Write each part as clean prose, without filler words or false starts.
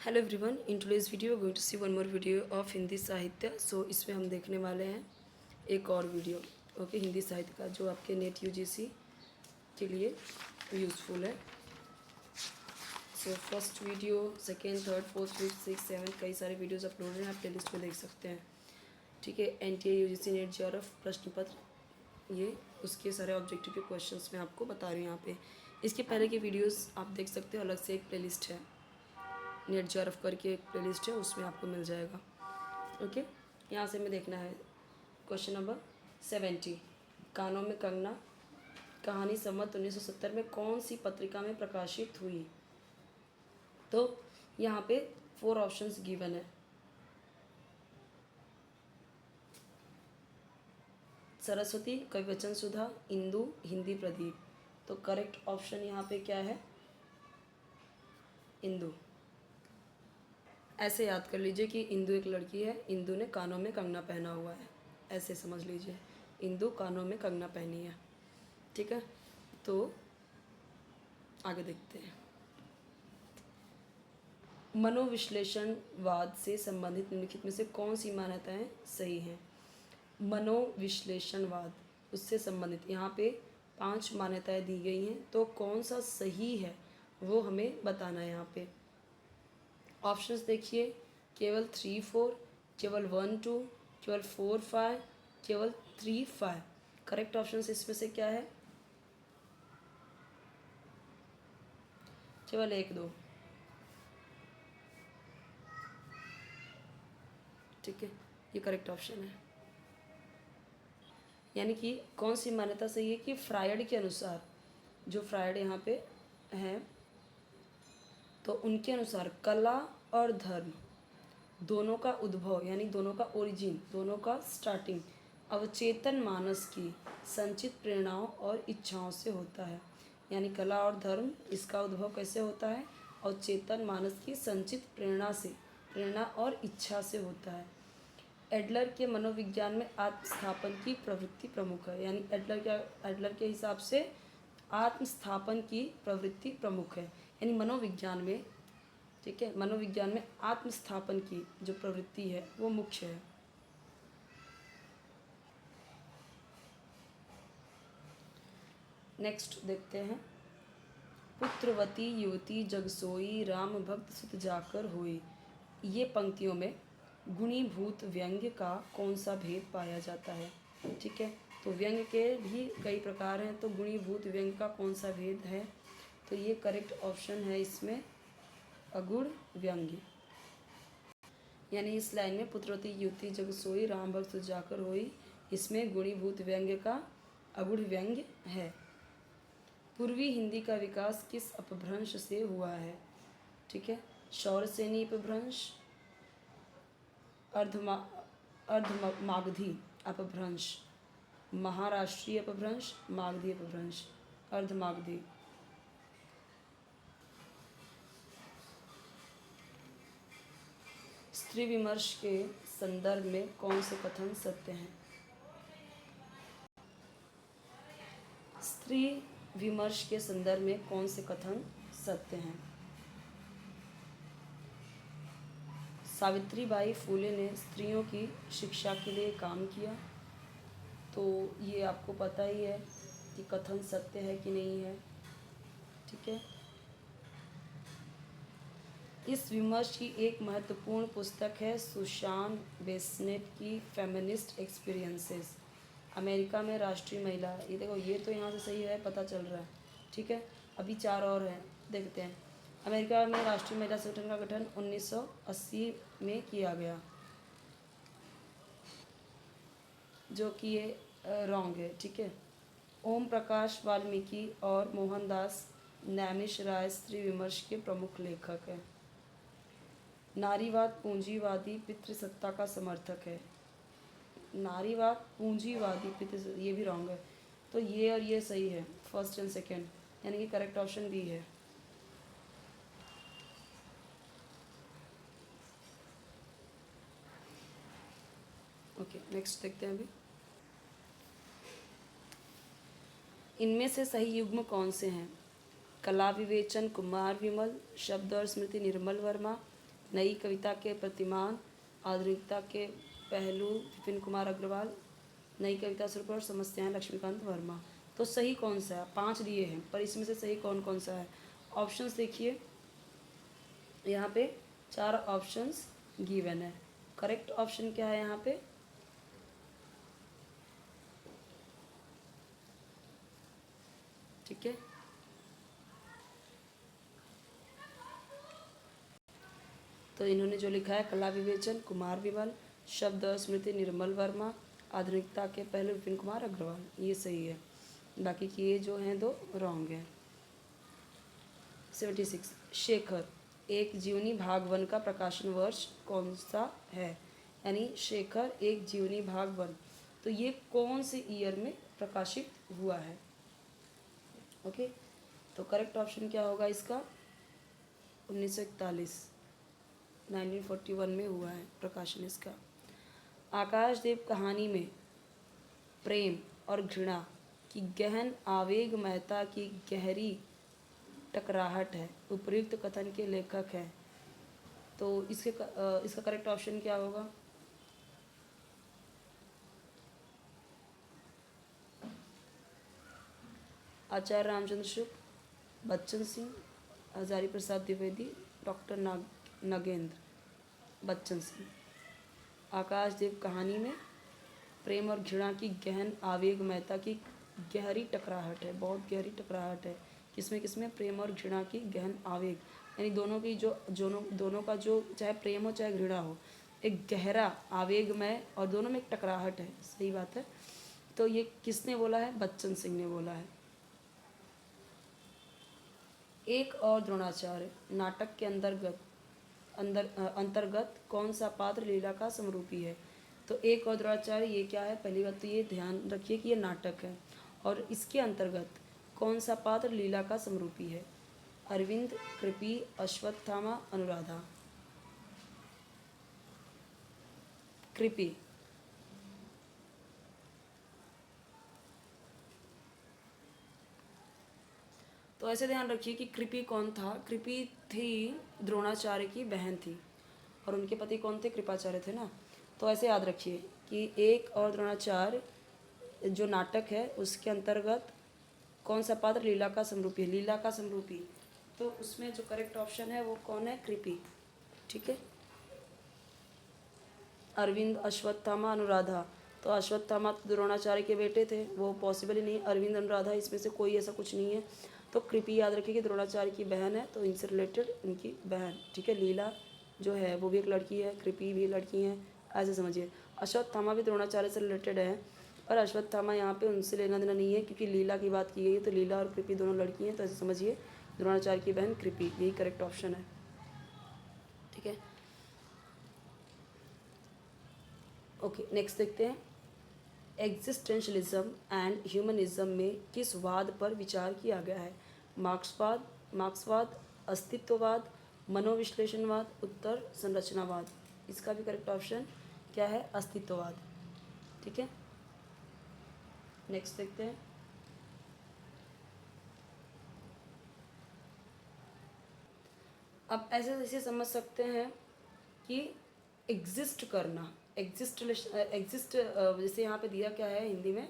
Hello everyone, in today's video going to see one more video of Hindi sahitya. So इसमें हम देखने वाले हैं एक और वीडियो ओके हिंदी साहित्य का जो आपके नेट यूजीसी के लिए यूज़फुल है। So first video, second, third, fourth, fifth, six, seven कई सारे वीडियोज़ अपलोड हैं, आप प्लेलिस्ट में देख सकते हैं। ठीक है, एनटीए यूजीसी नेट जेआरएफ प्रश्न पत्र, ये उसके सारे ऑब्जेक्टिव के क्वेश्चंस मैं आपको बता रही हूँ यहाँ पे। इसके पहले की वीडियोस आप देख सकते हो, अलग से एक प्लेलिस्ट है, नेट जेआरएफ करके एक प्लेलिस्ट है, उसमें आपको मिल जाएगा। ओके, यहाँ से हमें देखना है क्वेश्चन नंबर 70। कानों में कंगना कहानी संवत 1970 में कौन सी पत्रिका में प्रकाशित हुई? तो यहाँ पे 4 ऑप्शंस गिवन है। सरस्वती, कविवचन सुधा, इंदु, हिंदी प्रदीप। तो करेक्ट ऑप्शन यहाँ पे क्या है? इंदु। ऐसे याद कर लीजिए कि इंदु एक लड़की है, इंदु ने कानों में कंगना पहना हुआ है, ऐसे समझ लीजिए, इंदु कानों में कंगना पहनी है। ठीक है, तो आगे देखते हैं। मनोविश्लेषणवाद से संबंधित निम्नलिखित में से कौन सी मान्यताएं सही हैं? मनोविश्लेषणवाद उससे संबंधित यहाँ पे 5 मान्यताएं दी गई हैं, तो कौन सा सही है वो हमें बताना है। यहाँ पे ऑप्शंस देखिए, केवल 3, 4, केवल 1, 2, केवल 4, 5, केवल 3, 5। करेक्ट ऑप्शंस इसमें से क्या है? केवल 1, 2। ठीक है, ये करेक्ट ऑप्शन है। यानी कि कौन सी मान्यता सही है कि फ्रायड के अनुसार, जो फ्रायड यहाँ पे हैं, तो उनके अनुसार कला और धर्म दोनों का उद्भव यानी दोनों का ओरिजिन, दोनों का स्टार्टिंग अवचेतन मानस की संचित प्रेरणाओं और इच्छाओं से होता है। यानी कला और धर्म, इसका उद्भव कैसे होता है? अवचेतन मानस की संचित प्रेरणा और इच्छा से होता है। एडलर के मनोविज्ञान में आत्मस्थापन की प्रवृत्ति प्रमुख है। यानी एडलर के हिसाब से आत्मस्थापन की प्रवृत्ति प्रमुख है, यानी मनोविज्ञान में। ठीक है, मनोविज्ञान में आत्मस्थापन की जो प्रवृत्ति है वो मुख्य है। नेक्स्ट देखते हैं, पुत्रवती युवती जग सोई, राम भक्त सुत जाकर होई। ये पंक्तियों में गुणीभूत व्यंग्य का कौन सा भेद पाया जाता है? ठीक है, तो व्यंग्य के भी कई प्रकार हैं, तो गुणीभूत व्यंग्य का कौन सा भेद है? तो ये करेक्ट ऑप्शन है इसमें अगुण व्यंग्य। यानी इस लाइन में पुत्रवती युवती जग सोई, राम भक्त सुत जाकर होई, इसमें गुणीभूत व्यंग्य का अगुण व्यंग्य है। पूर्वी हिंदी का विकास किस अपभ्रंश से हुआ है? ठीक है, शौरसेनी अपभ्रंश, अर्धमागधी अपभ्रंश, महाराष्ट्रीय अपभ्रंश, मागधी अपभ्रंश। अर्धमागधी। स्त्री विमर्श के संदर्भ में कौन से कथन सत्य हैं? स्त्री विमर्श के संदर्भ में कौन से कथन सत्य हैं? सावित्रीबाई फूले ने स्त्रियों की शिक्षा के लिए काम किया, तो ये आपको पता ही है कि कथन सत्य है कि नहीं है। ठीक है, इस विमर्श की एक महत्वपूर्ण पुस्तक है सुसान बेसनेट की फेमिनिस्ट एक्सपीरियंसेस, अमेरिका में राष्ट्रीय महिला। ये देखो, ये तो यहाँ से सही है, पता चल रहा है। ठीक है, अभी 4 और हैं, देखते हैं। अमेरिका में राष्ट्रीय महिला संगठन का गठन 1980 में किया गया, जो कि ये रॉन्ग है। ठीक है, ओम प्रकाश वाल्मीकि और मोहनदास नैमिष राय स्त्री विमर्श के प्रमुख लेखक हैं। नारीवाद पूंजीवादी पितृसत्ता का समर्थक है। नारीवाद पूंजीवादी पितृ, ये भी रॉन्ग है। तो ये और ये सही है, फर्स्ट एंड सेकंड, यानी कि करेक्ट ऑप्शन बी है। ओके, नेक्स्ट देखते हैं अभी। इनमें से सही युग्म कौन से हैं? कला विवेचन कुमार विमल, शब्द और स्मृति निर्मल वर्मा, नई कविता के प्रतिमान, आधुनिकता के पहलू विपिन कुमार अग्रवाल, नई कविता स्वरूप और समस्याएं लक्ष्मीकांत वर्मा। तो सही कौन सा है? 5 दिए हैं पर इसमें से सही कौन कौन सा है? ऑप्शंस देखिए, यहाँ पे 4 ऑप्शंस गिवन है। करेक्ट ऑप्शन क्या है यहाँ पे? ठीक है, तो इन्होंने जो लिखा है कला विवेचन कुमार विमल, शब्द और स्मृति निर्मल वर्मा, आधुनिकता के पहलू विपिन कुमार अग्रवाल, ये सही है। बाकी की ये जो हैं 2 रॉन्ग हैं। 76 शेखर एक जीवनी भाग 1 का प्रकाशन वर्ष कौन सा है? यानी शेखर एक जीवनी भाग 1, तो ये कौन से ईयर में प्रकाशित हुआ है? ओके, तो करेक्ट ऑप्शन क्या होगा इसका? 1941, 1941 में हुआ है प्रकाशन इसका। आकाशदेव कहानी में प्रेम और घृणा की गहन आवेगमयता की गहरी टकराहट है, उपयुक्त कथन के लेखक हैं। तो इसका करेक्ट ऑप्शन क्या होगा? आचार्य रामचंद्र शुक्ल, बच्चन सिंह, हजारी प्रसाद द्विवेदी, डॉक्टर नगेंद्र बच्चन सिंह। आकाशदेव कहानी में प्रेम और घृणा की गहन आवेगमयता की गहरी टकराहट है, बहुत गहरी टकराहट है। किसमें किसमें? प्रेम और घृणा की गहन आवेग, यानी दोनों की जो दोनों का जो चाहे प्रेम हो चाहे घृणा हो, एक गहरा आवेगमय और दोनों में एक टकराहट है। सही बात है। तो ये किसने बोला है? बच्चन सिंह ने बोला है। एक और द्रोणाचार्य नाटक के अंतर्गत कौन सा पात्र लीला का समरूपी है? तो एक और द्रोणाचार्य ये क्या है? पहली बात तो ये ध्यान रखिए कि ये नाटक है और इसके अंतर्गत कौन सा पात्र लीला का समरूपी है? अरविंद, कृपी, अश्वत्थामा, अनुराधा। कृपी। तो ऐसे ध्यान रखिए कि कृपी कौन था? कृपी थी द्रोणाचार्य की बहन थी और उनके पति कौन थे? कृपाचार्य थे ना। तो ऐसे याद रखिए कि एक और द्रोणाचार्य जो नाटक है उसके अंतर्गत कौन सा पात्र लीला का समरूपी है? लीला का समरूपी, तो उसमें जो करेक्ट ऑप्शन है वो कौन है? कृपी। ठीक है, अरविंद, अश्वत्थामा, अनुराधा। तो अश्वत्थामा द्रोणाचार्य के बेटे थे, वो पॉसिबल ही नहीं। अरविंद, अनुराधा, इसमें से कोई ऐसा कुछ नहीं है। तो कृपी याद रखिए कि द्रोणाचार्य की बहन है, तो इनसे रिलेटेड इनकी बहन। ठीक है, लीला जो है वो भी एक लड़की है, कृपी भी लड़की है, ऐसे समझिए। अश्वत्थामा भी द्रोणाचार्य से रिलेटेड है, और अश्वत्थामा यहाँ पे उनसे लेना देना नहीं है क्योंकि लीला की बात की गई है। तो लीला और कृपी दोनों लड़की हैं, तो ऐसे समझिए द्रोणाचार्य की बहन कृपी, यही करेक्ट ऑप्शन है। ठीक है, ओके, नेक्स्ट देखते हैं। एग्जिस्टेंशलिज्म एंड ह्यूमनिज्म में किस वाद पर विचार किया गया है? मार्क्सवाद, अस्तित्ववाद, मनोविश्लेषणवाद, उत्तर संरचनावाद। इसका भी करेक्ट ऑप्शन क्या है? अस्तित्ववाद। ठीक है, नेक्स्ट देखते हैं। अब ऐसे जैसे समझ सकते हैं कि एग्जिस्ट करना, एग्जिस्ट जैसे यहाँ पे दिया क्या है हिंदी में?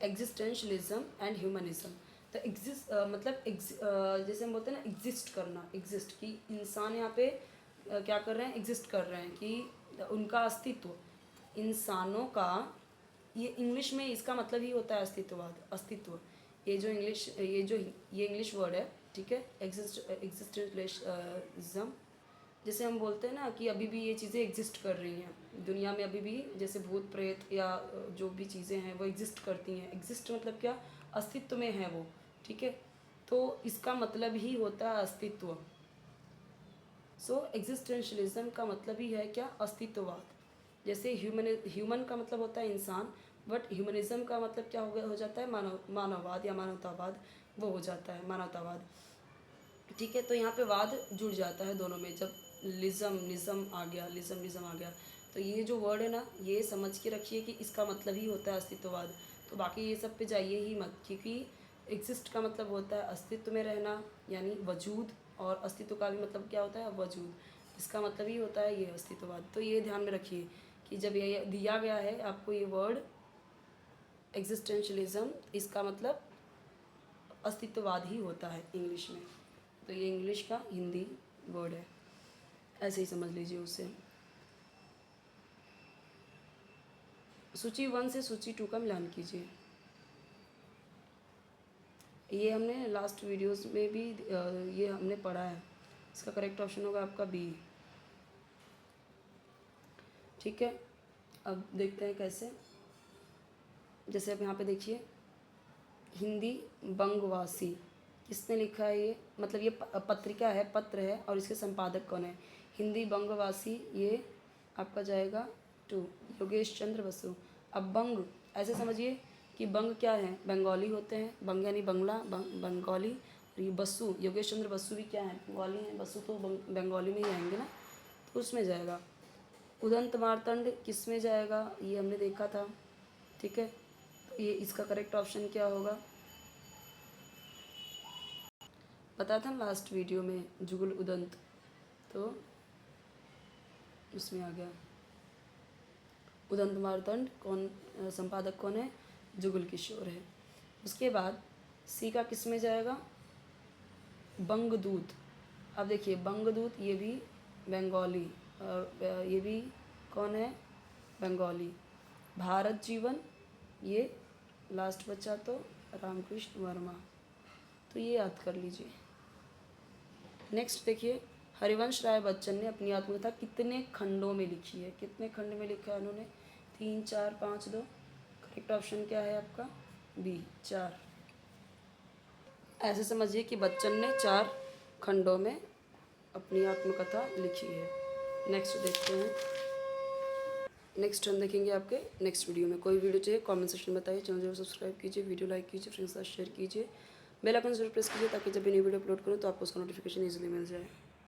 Existentialism and humanism. तो एग्जिस्ट मतलब जैसे हम बोलते हैं ना एग्जिस्ट करना, एग्जिस्ट कि इंसान यहाँ पे क्या कर रहे हैं? एग्जिस्ट कर रहे हैं कि उनका अस्तित्व, इंसानों का, ये इंग्लिश में इसका मतलब ही होता है अस्तित्ववाद, अस्तित्व। ये इंग्लिश वर्ड है। ठीक है, एग्जिस्टेंशलिज्म, जैसे हम बोलते हैं ना कि अभी भी ये चीज़ें एग्जिस्ट कर रही हैं दुनिया में, अभी भी जैसे भूत प्रेत या जो भी चीज़ें हैं वो एग्जिस्ट करती हैं। एग्जिस्ट मतलब क्या? अस्तित्व में है वो। ठीक है, तो इसका मतलब ही होता है अस्तित्व। सो एग्जिस्टेंशलिज्म का मतलब ही है क्या? अस्तित्ववाद। जैसे ह्यूमन का मतलब होता है इंसान, बट ह्यूमनिज्म का मतलब क्या हो जाता है? मानववाद या मानवतावाद, वो हो जाता है मानवतावाद। ठीक है, तो यहाँ पे वाद जुड़ जाता है दोनों में, जब निज़म आ गया। तो ये जो वर्ड है ना, ये समझ के रखिए कि इसका मतलब ही होता है अस्तित्ववाद। तो बाकी ये सब पे जाइए ही मत, क्योंकि एग्जिस्ट का मतलब होता है अस्तित्व में रहना, यानी वजूद, और अस्तित्व का भी मतलब क्या होता है? वजूद। इसका मतलब ही होता है ये अस्तित्ववाद। तो ये ध्यान में रखिए कि जब ये दिया गया है आपको ये वर्ड एग्जिस्टेंशलिज्म, इसका मतलब अस्तित्ववाद ही होता है इंग्लिश में। तो ये इंग्लिश का हिंदी वर्ड है, ऐसे ही समझ लीजिए उसे। सूची 1 से सूची 2 का मिलान कीजिए। ये हमने लास्ट वीडियोस में भी ये हमने पढ़ा है। इसका करेक्ट ऑप्शन होगा आपका बी। ठीक है, अब देखते हैं कैसे। जैसे आप यहाँ पे देखिए, हिंदी बंगवासी, किसने लिखा है ये? मतलब ये पत्रिका है, पत्र है, और इसके संपादक कौन है? हिंदी बंगवासी, ये आपका जाएगा 2, योगेश चंद्र बसु। अब बंग ऐसे समझिए कि बंग क्या है? बंगाली होते हैं, बंग यानी बंगला, बंगाली। और ये बसु, योगेश चंद्र बसु भी क्या है? बंगाली हैं। बसु तो बंगाली में ही आएंगे ना, तो उसमें जाएगा। उदंत मार्तंड किस में जाएगा? ये हमने देखा था। ठीक है, तो ये इसका करेक्ट ऑप्शन क्या होगा? पता था लास्ट वीडियो में, जुगल उदंत, तो उसमें आ गया। उदंत मार्तंड कौन, संपादक कौन है? जुगल किशोर है। उसके बाद सी का किस में जाएगा? बंगदूत। अब देखिए बंगदूत ये भी बंगाली, और ये भी कौन है? बंगाली। भारत जीवन, ये लास्ट बचा तो रामकृष्ण वर्मा, तो ये याद कर लीजिए। नेक्स्ट देखिए, हरिवंश राय बच्चन ने अपनी आत्मकथा कितने खंडों में लिखी है? कितने खंड में लिखा है उन्होंने? 3, 4, 5, 2। करेक्ट ऑप्शन क्या है आपका? बी, 4। ऐसे समझिए कि बच्चन ने 4 खंडों में अपनी आत्मकथा लिखी है। नेक्स्ट देखते हैं। नेक्स्ट हम देखेंगे आपके नेक्स्ट वीडियो में। कोई वीडियो चाहिए कमेंट सेक्शन में बताइए। चैनल जरूर सब्सक्राइब कीजिए, वीडियो लाइक कीजिए, फ्रेंड्स के साथ शेयर कीजिए, बेल आइकन जरूर प्रेस कीजिए ताकि जब भी नई वीडियो अपलोड करूँ तो आपको उसका नोटिफिकेशन ईजिली मिल जाए।